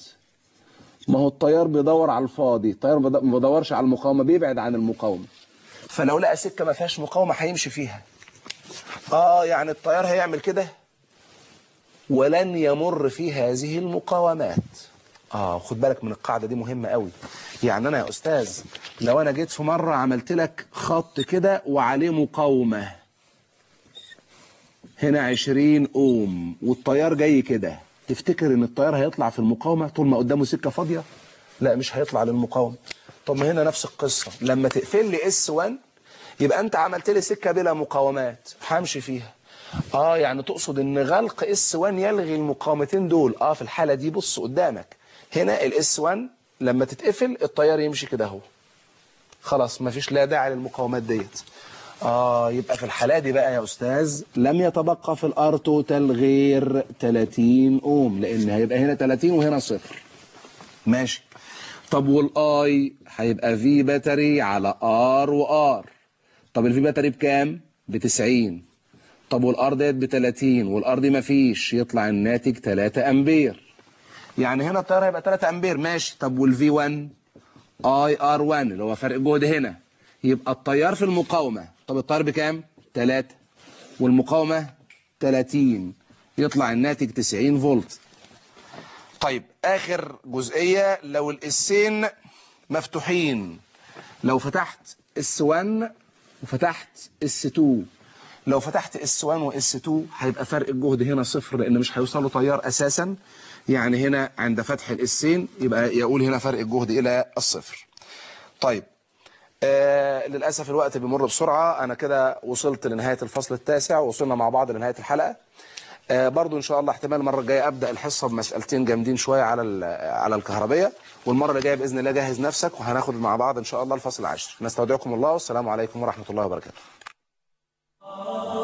ما هو التيار بيدور على الفاضي، التيار ما بيدورش على المقاومة، بيبعد عن المقاومة. فلو لقى سكة ما فيهاش مقاومة هيمشي فيها. يعني التيار هيعمل كده ولن يمر في هذه المقاومات. خد بالك من القاعدة دي مهمة قوي. يعني أنا يا أستاذ لو أنا جيت في مرة عملت لك خط كده وعليه مقاومة هنا 20 أوم والتيار جاي كده، تفتكر إن التيار هيطلع في المقاومة طول ما قدامه سكة فاضية؟ لا مش هيطلع للمقاومة. طب ما هنا نفس القصة، لما تقفل لي S1 يبقى أنت عملت لي سكة بلا مقاومات همشي فيها. يعني تقصد إن غلق S1 يلغي المقاومتين دول. في الحالة دي بص قدامك هنا الاس 1 لما تتقفل التيار يمشي كده اهو، خلاص مفيش لا داعي للمقاومات ديت. يبقى في الحالة دي بقى يا أستاذ لم يتبقى في الار توتال غير 30 اوم، لأن هيبقى هنا 30 وهنا صفر. ماشي. طب والاي هيبقى في باتري على ار وار. طب الفي باتري بكام؟ ب90. طب والار ديت ب30 والار دي مفيش، يطلع الناتج 3 امبير. يعني هنا التيار هيبقى 3 امبير. ماشي. طب والفي 1 اي ار 1 اللي هو فرق جهد هنا، يبقى التيار في المقاومة. طب التيار بكام؟ 3 والمقاومة 30، يطلع الناتج 90 فولت. طيب اخر جزئية، لو الاسين مفتوحين، لو فتحت اس 1 وفتحت اس 2 لو فتحت اس 1 واس 2 هيبقى فرق الجهد هنا صفر، لان مش هيوصلوا تيار اساسا. يعني هنا عند فتح الاسين يبقى يقول هنا فرق الجهد الى الصفر. طيب للاسف الوقت بيمر بسرعه. انا كده وصلت لنهايه الفصل التاسع، ووصلنا مع بعض لنهايه الحلقه. برضو ان شاء الله احتمال المره الجايه ابدا الحصه بمسالتين جامدين شويه على الكهربيه، والمره اللي جايه باذن الله جهز نفسك وهناخد مع بعض ان شاء الله الفصل العاشر. نستودعكم الله والسلام عليكم ورحمه الله وبركاته.